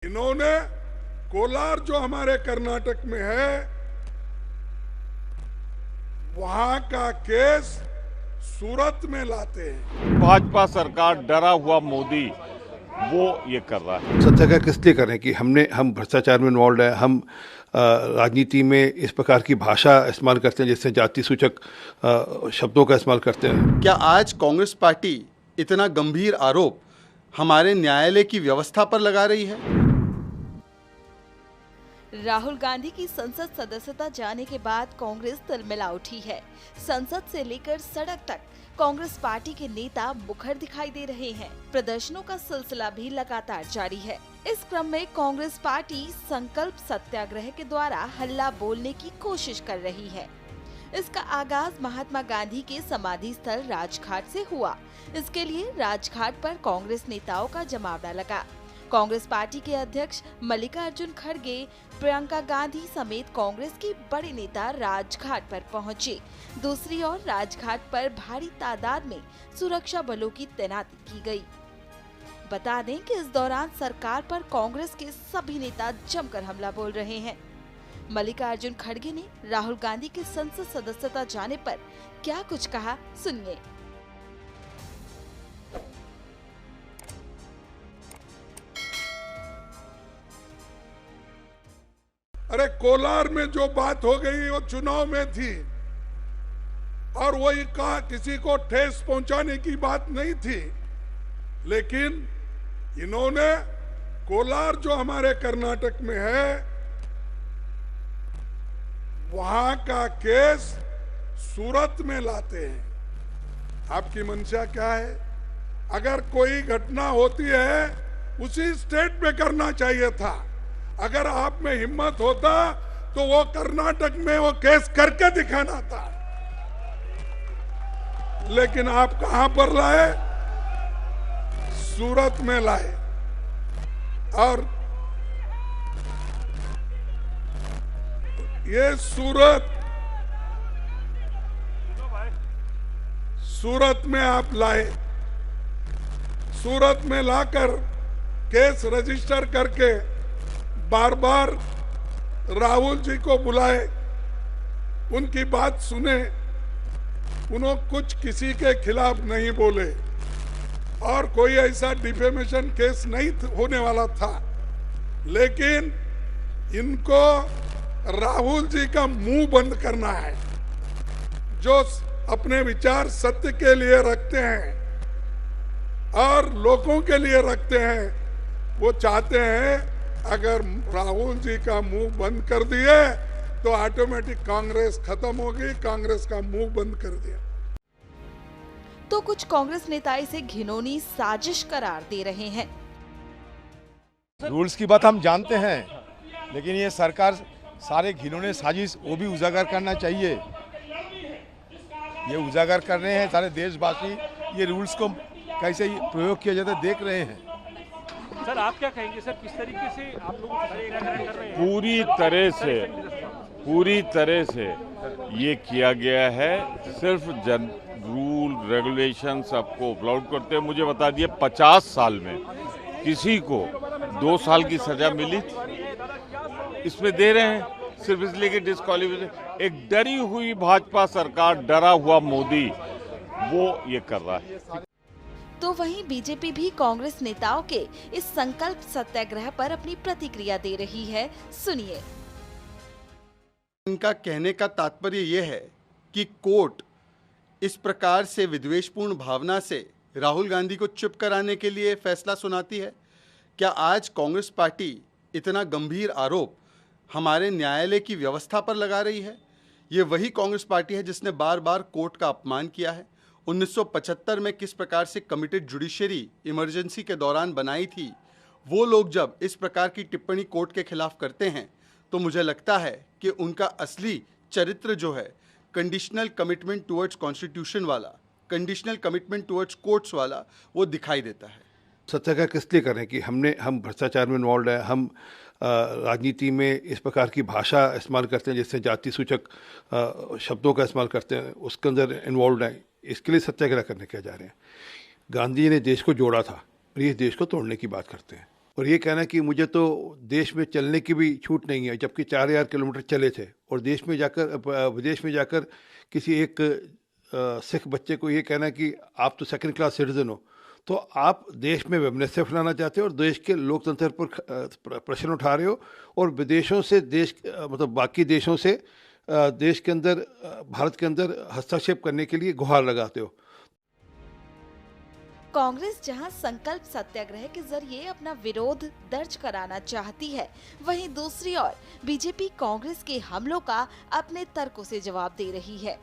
इन्होंने कोलार जो हमारे कर्नाटक में है वहां का केस सूरत में लाते हैं। भाजपा सरकार डरा हुआ मोदी वो ये कर रहा है। सत्याग्रह किस लिए करें कि हम भ्रष्टाचार में इन्वॉल्व है, हम राजनीति में इस प्रकार की भाषा इस्तेमाल करते हैं जिससे जाति सूचक शब्दों का इस्तेमाल करते हैं। क्या आज कांग्रेस पार्टी इतना गंभीर आरोप हमारे न्यायालय की व्यवस्था पर लगा रही है? राहुल गांधी की संसद सदस्यता जाने के बाद कांग्रेस तिलमिला उठी है। संसद से लेकर सड़क तक कांग्रेस पार्टी के नेता मुखर दिखाई दे रहे हैं। प्रदर्शनों का सिलसिला भी लगातार जारी है। इस क्रम में कांग्रेस पार्टी संकल्प सत्याग्रह के द्वारा हल्ला बोलने की कोशिश कर रही है। इसका आगाज महात्मा गांधी के समाधि स्थल राजघाट से हुआ। इसके लिए राजघाट पर कांग्रेस नेताओं का जमावड़ा लगा। कांग्रेस पार्टी के अध्यक्ष मल्लिकार्जुन खड़गे, प्रियंका गांधी समेत कांग्रेस के बड़े नेता राजघाट पर पहुंचे। दूसरी ओर राजघाट पर भारी तादाद में सुरक्षा बलों की तैनाती की गई। बता दें कि इस दौरान सरकार पर कांग्रेस के सभी नेता जमकर हमला बोल रहे हैं। मल्लिकार्जुन खड़गे ने राहुल गांधी के संसद सदस्यता जाने पर क्या कुछ कहा, सुनिए। अरे कोलार में जो बात हो गई वो चुनाव में थी और वही कहा, किसी को ठेस पहुंचाने की बात नहीं थी। लेकिन इन्होंने कोलार जो हमारे कर्नाटक में है वहां का केस सूरत में लाते हैं। आपकी मंशा क्या है? अगर कोई घटना होती है उसी स्टेट में करना चाहिए था। अगर आप में हिम्मत होता तो वो कर्नाटक में वो केस करके दिखाना था। लेकिन आप कहां पर लाए? सूरत में लाए। और ये सूरत में आप लाए। सूरत में लाकर केस रजिस्टर करके बार बार राहुल जी को बुलाए, उनकी बात सुने। उन्होंने कुछ किसी के खिलाफ नहीं बोले और कोई ऐसा डिफेमेशन केस नहीं होने वाला था। लेकिन इनको राहुल जी का मुंह बंद करना है। जो अपने विचार सत्य के लिए रखते हैं और लोगों के लिए रखते हैं, वो चाहते हैं अगर राहुल जी का मुंह बंद कर दिए तो ऑटोमेटिक कांग्रेस खत्म होगी। कांग्रेस का मुंह बंद कर दिया तो कुछ कांग्रेस नेता इसे घिनौनी साजिश करार दे रहे हैं। रूल्स की बात हम जानते हैं, लेकिन ये सरकार सारे घिनौने साजिश वो भी उजागर करना चाहिए। ये उजागर कर रहे हैं, सारे देशवासी ये रूल्स को कैसे प्रयोग किया जाता है देख रहे हैं। सर आप क्या कहेंगे सर, किस तरीके से आप लोग कर रहे हैं? पूरी तरह से ये किया गया है। सिर्फ रूल रेगुलेशन सबको अपलोड करते हैं। मुझे बता दिए 50 साल में किसी को 2 साल की सजा मिली थी, इसमें दे रहे हैं सिर्फ इसलिए कि डिस्क्वालिफिकेशन। एक डरी हुई भाजपा सरकार, डरा हुआ मोदी वो ये कर रहा है। तो वहीं बीजेपी भी कांग्रेस नेताओं के इस संकल्प सत्याग्रह पर अपनी प्रतिक्रिया दे रही है, सुनिए। इनका कहने का तात्पर्य यह है कि कोर्ट इस प्रकार से विद्वेषपूर्ण भावना से राहुल गांधी को चुप कराने के लिए फैसला सुनाती है। क्या आज कांग्रेस पार्टी इतना गंभीर आरोप हमारे न्यायालय की व्यवस्था पर लगा रही है? ये वही कांग्रेस पार्टी है जिसने बार बार कोर्ट का अपमान किया है। 1975 में किस प्रकार से कमिटेड जुडिशरी इमरजेंसी के दौरान बनाई थी, वो लोग जब इस प्रकार की टिप्पणी कोर्ट के खिलाफ करते हैं तो मुझे लगता है कि उनका असली चरित्र जो है कंडीशनल कमिटमेंट टुवर्ड्स कॉन्स्टिट्यूशन वाला, कंडीशनल कमिटमेंट टुवर्ड्स कोर्ट्स वाला, वो दिखाई देता है। सत्याग्रह किस लिए करें कि हम भ्रष्टाचार में इन्वॉल्व है, हम राजनीति में इस प्रकार की भाषा इस्तेमाल करते हैं जिससे जाति सूचक शब्दों का इस्तेमाल करते हैं, उसके अंदर इन्वॉल्व हैं। इसके लिए सत्याग्रह करने के जा रहे हैं। गांधी जी ने देश को जोड़ा था और ये देश को तोड़ने की बात करते हैं। और ये कहना कि मुझे तो देश में चलने की भी छूट नहीं है, जबकि 4000 किलोमीटर चले थे, और देश में जाकर विदेश में जाकर किसी एक सिख बच्चे को ये कहना कि आप तो सेकंड क्लास सिटीजन हो, तो आप देश में वैमनस्य फैलाना चाहते हो और देश के लोकतंत्र पर प्रश्न उठा रहे हो, और विदेशों से देश मतलब बाकी देशों से देश के अंदर भारत के अंदर हस्तक्षेप करने के लिए गुहार लगाते हो। कांग्रेस जहां संकल्प सत्याग्रह के जरिए अपना विरोध दर्ज कराना चाहती है, वहीं दूसरी ओर बीजेपी कांग्रेस के हमलों का अपने तर्कों से जवाब दे रही है।